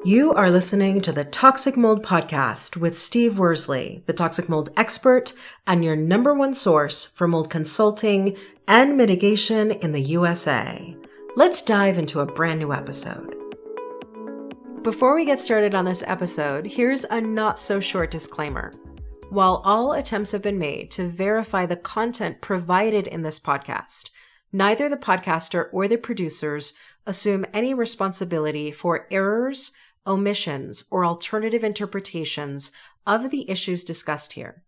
You are listening to the Toxic Mold Podcast with Steve Worsley, the toxic mold expert and your number one source for mold consulting and mitigation in the USA. Let's dive into a brand new episode. Before we get started on this episode, here's a not so short disclaimer. While all attempts have been made to verify the content provided in this podcast, neither the podcaster or the producers assume any responsibility for errors, omissions, or alternative interpretations of the issues discussed here.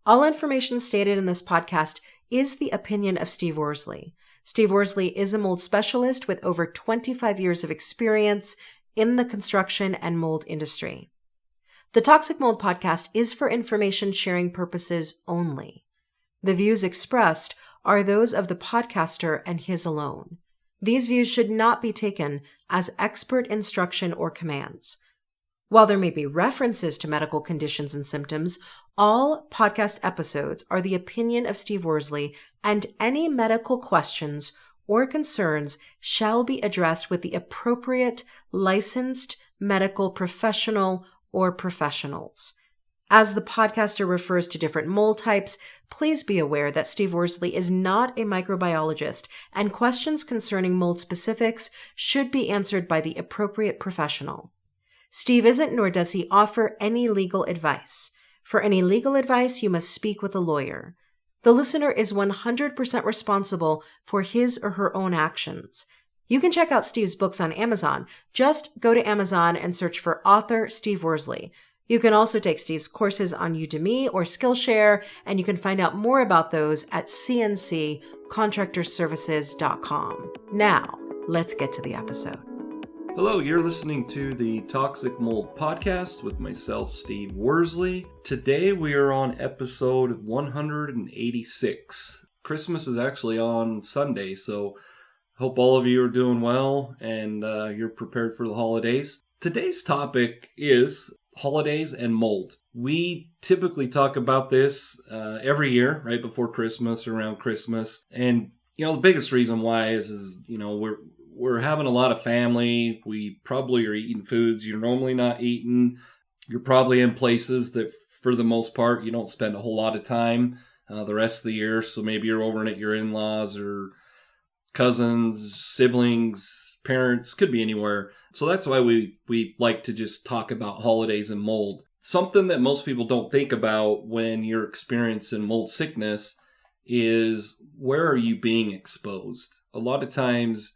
All information stated in this podcast is the opinion of Steve Worsley. Steve Worsley is a mold specialist with over 25 years of experience in the construction and mold industry. The Toxic Mold Podcast is for information sharing purposes only. The views expressed are those of the podcaster and his alone. These views should not be taken as expert instruction or commands. While there may be references to medical conditions and symptoms, all podcast episodes are the opinion of Steve Worsley, and any medical questions or concerns shall be addressed with the appropriate licensed medical professional or professionals. As the podcaster refers to different mold types, please be aware that Steve Worsley is not a microbiologist, and questions concerning mold specifics should be answered by the appropriate professional. Steve isn't, nor does he offer any legal advice. For any legal advice, you must speak with a lawyer. The listener is 100% responsible for his or her own actions. You can check out Steve's books on Amazon. Just go to Amazon and search for author Steve Worsley. You can also take Steve's courses on Udemy or Skillshare, and you can find out more about those at cnccontractorservices.com. Now, let's get to the episode. Hello, you're listening to the Toxic Mold Podcast with myself, Steve Worsley. Today we are on episode 186. Christmas is actually on Sunday, so hope all of you are doing well and you're prepared for the holidays. Today's topic is holidays and mold. We typically talk about this every year, right before Christmas, around Christmas. And, the biggest reason why is we're having a lot of family. We probably are eating foods you're normally not eating. You're probably in places that, for the most part, you don't spend a whole lot of time the rest of the year. So maybe you're over at your in-laws or cousins, siblings, parents, could be anywhere. So that's why we like to just talk about holidays and mold. Something that most people don't think about when you're experiencing mold sickness is, where are you being exposed? A lot of times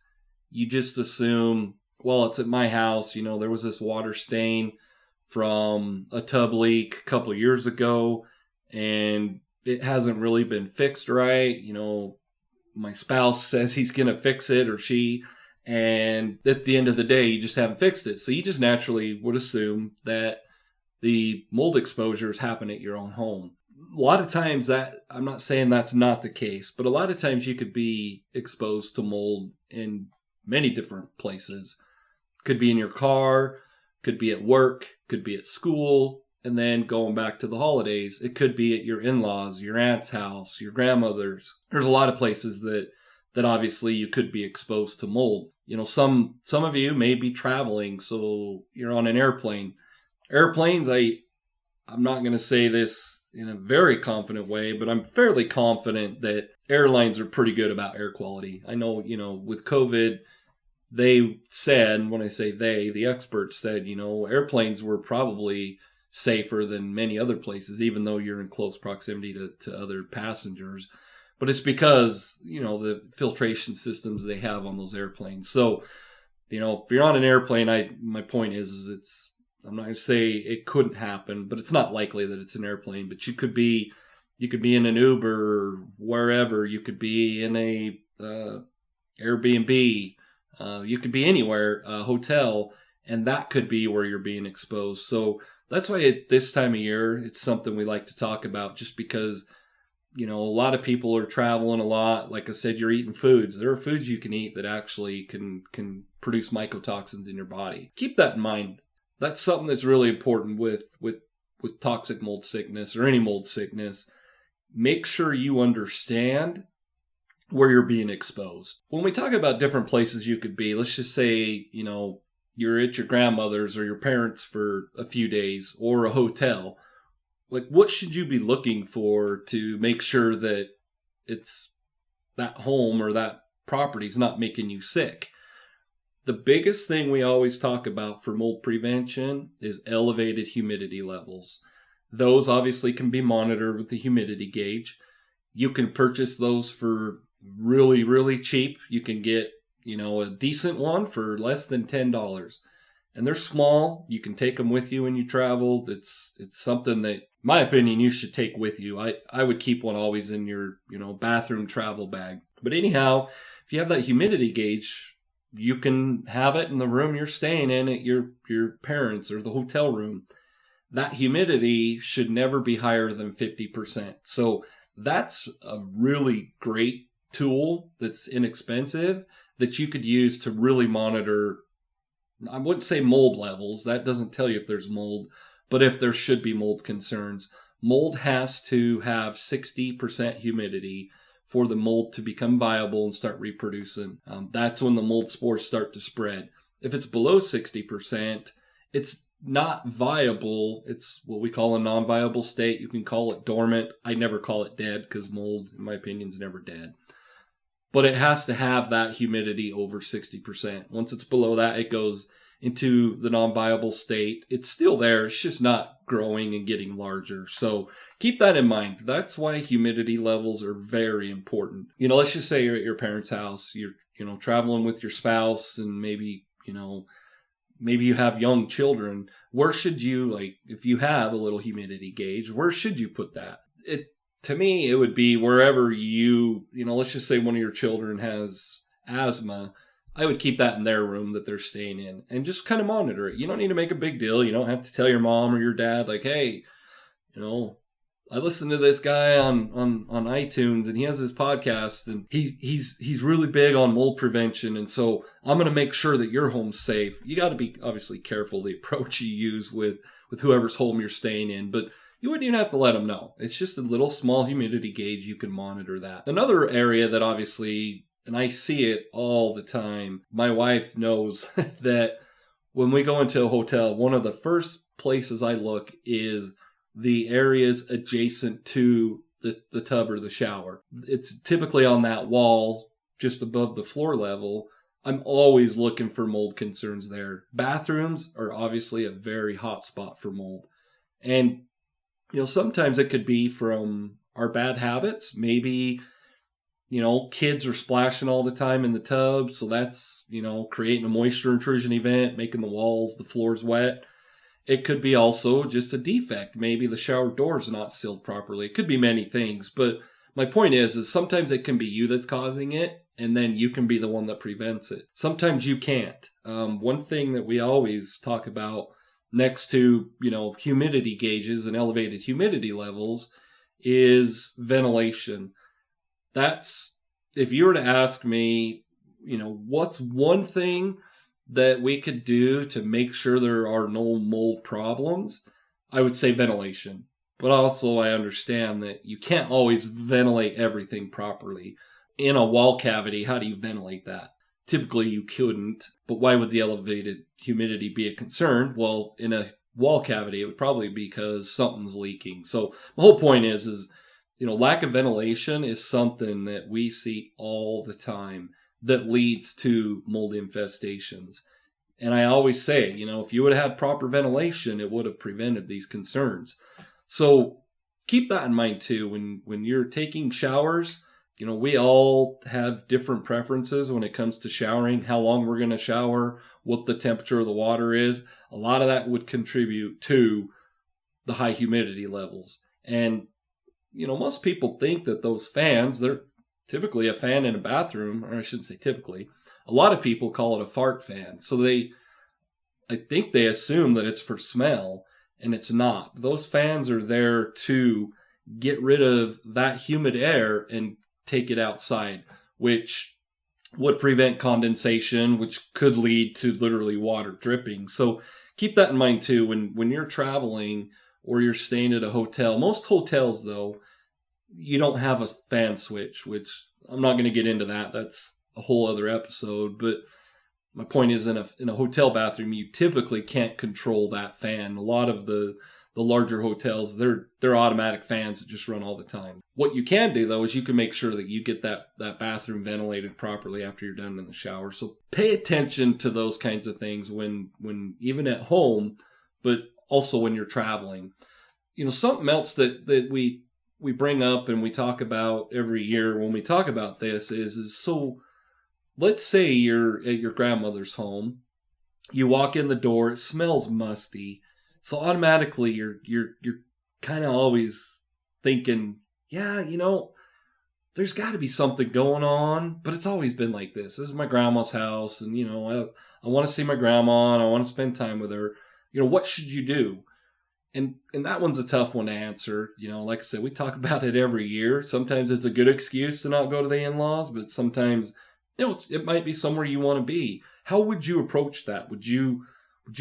you just assume, well, it's at my house. There was this water stain from a tub leak a couple of years ago and it hasn't really been fixed right. My spouse says he's going to fix it, or she, and at the end of the day, you just haven't fixed it. So you just naturally would assume that the mold exposures happen at your own home. A lot of times I'm not saying that's not the case, but a lot of times you could be exposed to mold in many different places. Could be in your car, could be at work, could be at school, and then going back to the holidays, it could be at your in-laws, your aunt's house, your grandmother's. There's a lot of places that obviously you could be exposed to mold. Some of you may be traveling, so you're on an airplane. Airplanes, I'm not going to say this in a very confident way, but I'm fairly confident that airlines are pretty good about air quality. I know, with COVID, they said, when I say they, the experts said, airplanes were probably safer than many other places, even though you're in close proximity to other passengers. But it's because, the filtration systems they have on those airplanes. So, if you're on an airplane, my point is I'm not going to say it couldn't happen, but it's not likely that it's an airplane. But you could be in an Uber or wherever. You could be in a Airbnb. You could be anywhere, a hotel, and that could be where you're being exposed. So that's why at this time of year, it's something we like to talk about, just because, a lot of people are traveling a lot. Like I said, you're eating foods. There are foods you can eat that actually can produce mycotoxins in your body. Keep that in mind. That's something that's really important with toxic mold sickness or any mold sickness. Make sure you understand where you're being exposed. When we talk about different places you could be, let's just say, you're at your grandmother's or your parents for a few days, or a hotel, like what should you be looking for to make sure that it's that home or that property is not making you sick? The biggest thing we always talk about for mold prevention is elevated humidity levels. Those obviously can be monitored with the humidity gauge. You can purchase those for really, really cheap. You can get, a decent one for less than $10. And they're small. You can take them with you when you travel. It's something that, in my opinion, you should take with you. I would keep one always in your, bathroom travel bag. But anyhow, if you have that humidity gauge, you can have it in the room you're staying in at your parents' or the hotel room. That humidity should never be higher than 50%. So that's a really great tool that's inexpensive that you could use to really monitor. I wouldn't say mold levels. That doesn't tell you if there's mold, but if there should be mold concerns. Mold has to have 60% humidity for the mold to become viable and start reproducing. That's when the mold spores start to spread. If it's below 60%, it's not viable. It's what we call a non-viable state. You can call it dormant. I never call it dead because mold, in my opinion, is never dead. But it has to have that humidity over 60%. Once it's below that, it goes into the non-viable state. It's still there. It's just not growing and getting larger. So keep that in mind. That's why humidity levels are very important. Let's just say you're at your parents' house. You're, traveling with your spouse, and maybe you have young children. Where should you, if you have a little humidity gauge, where should you put that? To me, it would be wherever let's just say one of your children has asthma. I would keep that in their room that they're staying in and just kind of monitor it. You don't need to make a big deal. You don't have to tell your mom or your dad, like, hey, I listened to this guy on iTunes and he has this podcast and he's really big on mold prevention. And so I'm going to make sure that your home's safe. You got to be obviously careful the approach you use with whoever's home you're staying in, but you wouldn't even have to let them know. It's just a little small humidity gauge. You can monitor that. Another area that obviously, and I see it all the time, my wife knows that when we go into a hotel, one of the first places I look is the areas adjacent to the tub or the shower. It's typically on that wall just above the floor level. I'm always looking for mold concerns there. Bathrooms are obviously a very hot spot for mold. And sometimes it could be from our bad habits. Maybe, kids are splashing all the time in the tub. So that's, creating a moisture intrusion event, making the walls, the floors wet. It could be also just a defect. Maybe the shower door is not sealed properly. It could be many things. But my point is sometimes it can be you that's causing it, and then you can be the one that prevents it. Sometimes you can't. One thing that we always talk about next to, humidity gauges and elevated humidity levels is ventilation. That's, if you were to ask me, what's one thing that we could do to make sure there are no mold problems, I would say ventilation. But also I understand that you can't always ventilate everything properly. In a wall cavity, how do you ventilate that? Typically you couldn't, but why would the elevated humidity be a concern? Well, in a wall cavity, it would probably be because something's leaking. So the whole point is lack of ventilation is something that we see all the time that leads to mold infestations. And I always say, if you would have had proper ventilation, it would have prevented these concerns. So keep that in mind too. When you're taking showers, we all have different preferences when it comes to showering, how long we're going to shower, what the temperature of the water is. A lot of that would contribute to the high humidity levels. And, most people think that those fans, they're typically a fan in a bathroom, or I shouldn't say typically. A lot of people call it a fart fan. So I think they assume that it's for smell, and it's not. Those fans are there to get rid of that humid air and take it outside, which would prevent condensation, which could lead to literally water dripping. So keep that in mind too when you're traveling or you're staying at a hotel. Most hotels, though, you don't have a fan switch, which I'm not going to get into that. That's a whole other episode. But my point is, in a hotel bathroom, you typically can't control that fan. A lot of the larger hotels, they're automatic fans that just run all the time. What you can do, though, is you can make sure that you get that bathroom ventilated properly after you're done in the shower. So pay attention to those kinds of things when even at home, but also when you're traveling. Something else that we bring up and we talk about every year when we talk about this is so let's say you're at your grandmother's home. You walk in the door, it smells musty. So automatically you're kind of always thinking, yeah, there's got to be something going on, but it's always been like this. This is my grandma's house, and I want to see my grandma and I want to spend time with her. What should you do? And that one's a tough one to answer. Like I said, we talk about it every year. Sometimes it's a good excuse to not go to the in-laws, but sometimes it might be somewhere you want to be. How would you approach that? Would you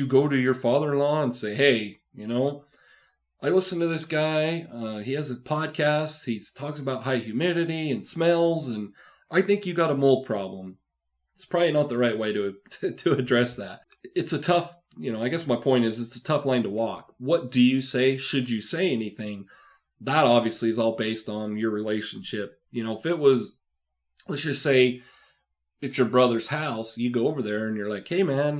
go to your father-in-law and say, hey, I listen to this guy. He has a podcast. He talks about high humidity and smells, and I think you got a mold problem. It's probably not the right way to address that. It's a tough, I guess my point is it's a tough line to walk. What do you say? Should you say anything? That obviously is all based on your relationship. If it was, let's just say it's your brother's house, you go over there and you're like, hey man,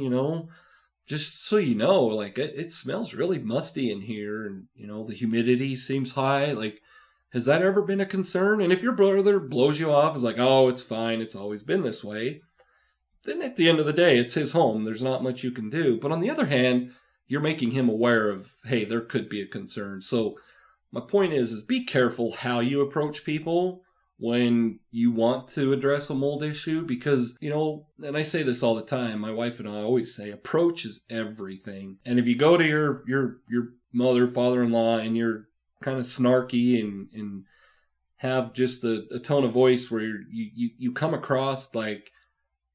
just so you know, like it smells really musty in here, and the humidity seems high. Like, has that ever been a concern? And if your brother blows you off, is like, oh, it's fine, it's always been this way, then at the end of the day, it's his home. There's not much you can do. But on the other hand, you're making him aware of, hey, there could be a concern. So my point is be careful how you approach people when you want to address a mold issue, because, and I say this all the time, my wife and I always say, approach is everything. And if you go to your mother, father-in-law, and you're kind of snarky and have just a tone of voice where you come across like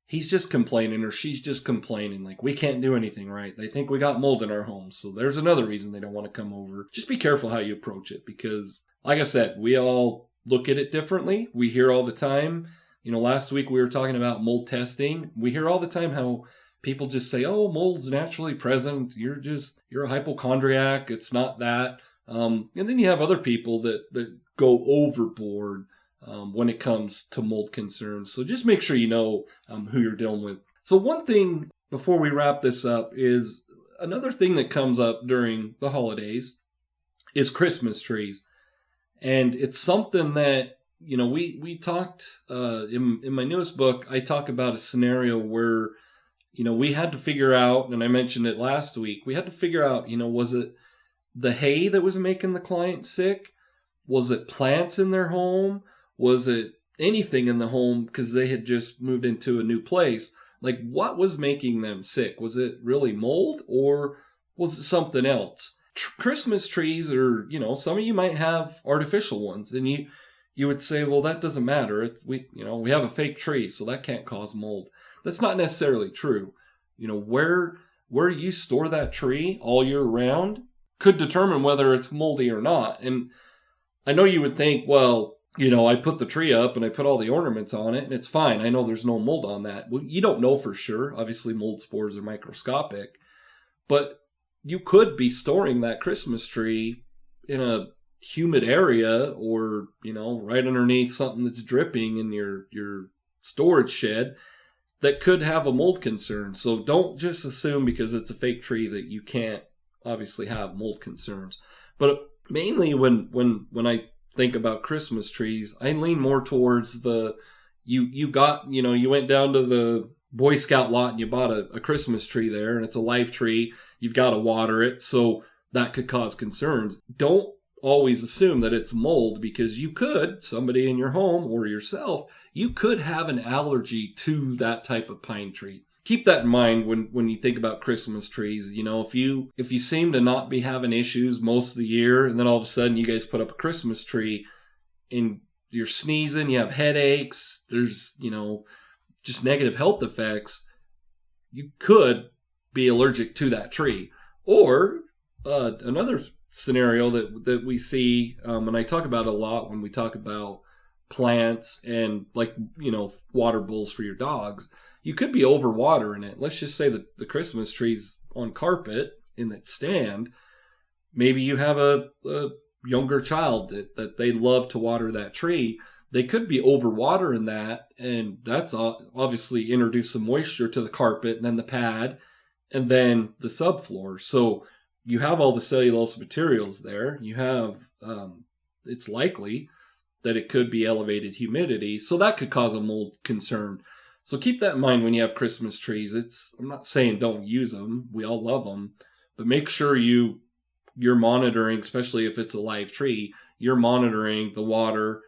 he's just complaining or she's just complaining, like we can't do anything right. They think we got mold in our home, so there's another reason they don't want to come over. Just be careful how you approach it, because like I said, we all look at it differently. We hear all the time. Last week we were talking about mold testing. We hear all the time how people just say, oh, mold's naturally present. You're a hypochondriac. It's not that. And then you have other people that go overboard when it comes to mold concerns. So just make sure you know who you're dealing with. So one thing before we wrap this up is another thing that comes up during the holidays is Christmas trees. And it's something that, we talked in my newest book, I talk about a scenario where, we had to figure out, and I mentioned it last week, we had to figure out, was it the hay that was making the client sick? Was it plants in their home? Was it anything in the home because they had just moved into a new place? Like, what was making them sick? Was it really mold, or was it something else? Christmas trees are, some of you might have artificial ones, and you would say, well, that doesn't matter. We have a fake tree, so that can't cause mold. That's not necessarily true. Where you store that tree all year round could determine whether it's moldy or not. And I know you would think, well, I put the tree up and I put all the ornaments on it and it's fine. I know there's no mold on that. Well, you don't know for sure. Obviously, mold spores are microscopic, but you could be storing that Christmas tree in a humid area or, right underneath something that's dripping in your storage shed that could have a mold concern. So don't just assume because it's a fake tree that you can't obviously have mold concerns. But mainly when I think about Christmas trees, I lean more towards you went down to the Boy Scout lot and you bought a Christmas tree there and it's a live tree. You've got to water it, so that could cause concerns. Don't always assume that it's mold, because somebody in your home or yourself, you could have an allergy to that type of pine tree. Keep that in mind when you think about Christmas trees. If you seem to not be having issues most of the year, and then all of a sudden you guys put up a Christmas tree and you're sneezing, you have headaches, there's, just negative health effects, you could be allergic to that tree. Or another scenario that we see, and I talk about a lot when we talk about plants and water bowls for your dogs, you could be overwatering it. Let's just say that the Christmas tree's on carpet in that stand. Maybe you have a younger child that they love to water that tree. They could be overwatering that, and that's obviously introduce some moisture to the carpet and then the pad and then the subfloor. So you have all the cellulose materials there. You have, it's likely that it could be elevated humidity. So that could cause a mold concern. So keep that in mind when you have Christmas trees. I'm not saying don't use them. We all love them. But make sure you're monitoring, especially if it's a live tree, you're monitoring the water.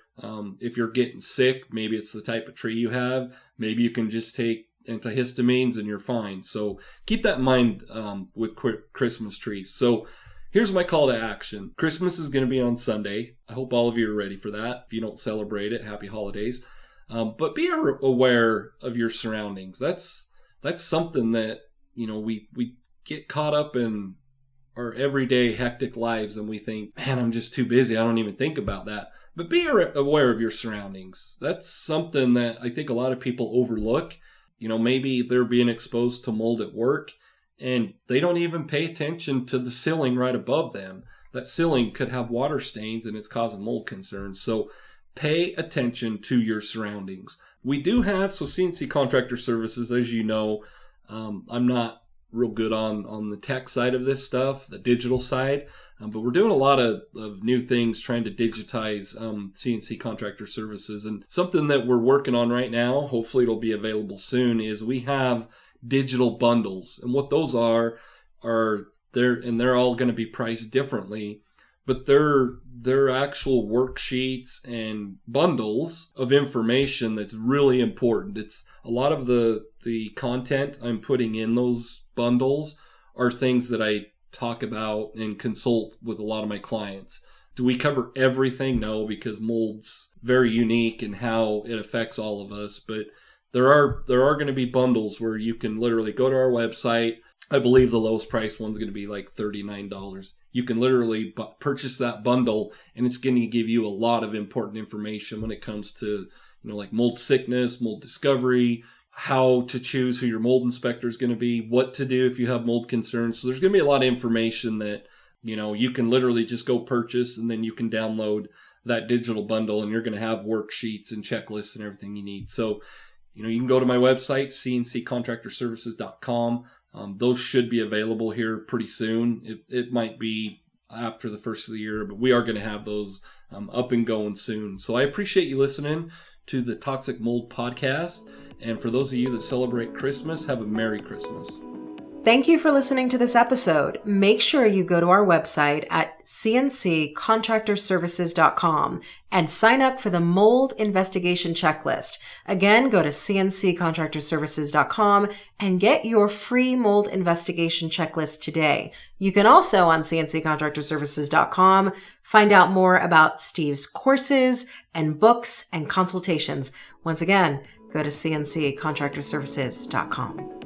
If you're getting sick, maybe it's the type of tree you have. Maybe you can just take antihistamines and you're fine. So keep that in mind with Christmas trees. So here's my call to action. Christmas is going to be on Sunday. I hope all of you are ready for that. If you don't celebrate it, happy holidays. But be aware of your surroundings. That's something that, we get caught up in our everyday hectic lives and we think, man, I'm just too busy. I don't even think about that. But be aware of your surroundings. That's something that I think a lot of people overlook. Maybe they're being exposed to mold at work and they don't even pay attention to the ceiling right above them. That ceiling could have water stains and it's causing mold concerns. So pay attention to your surroundings. We do have, CNC Contractor Services, as you know, I'm not real good on the tech side of this stuff, the digital side, but we're doing a lot of new things trying to digitize CNC Contractor Services. And something that we're working on right now, hopefully it'll be available soon, is we have digital bundles. And what those are they're all going to be priced differently, but they're actual worksheets and bundles of information that's really important. It's a lot of the content I'm putting in those bundles are things that I talk about and consult with a lot of my clients. Do we cover everything? No, because mold's very unique in how it affects all of us. But there are going to be bundles where you can literally go to our website. I believe the lowest price one's going to be like $39. You can literally purchase that bundle, and it's going to give you a lot of important information when it comes to, like mold sickness, mold discovery, how to choose who your mold inspector is going to be, what to do if you have mold concerns. So there's going to be a lot of information that, you can literally just go purchase, and then you can download that digital bundle, and you're going to have worksheets and checklists and everything you need. So, you can go to my website, cnccontractorservices.com. Those should be available here pretty soon. It might be after the first of the year, but we are going to have those up and going soon. So I appreciate you listening to the Toxic Mold Podcast. And for those of you that celebrate Christmas, have a Merry Christmas. Thank you for listening to this episode. Make sure you go to our website at cnccontractorservices.com and sign up for the mold investigation checklist. Again, go to cnccontractorservices.com and get your free mold investigation checklist today. You can also on cnccontractorservices.com find out more about Steve's courses and books and consultations. Once again, go to cnccontractorservices.com.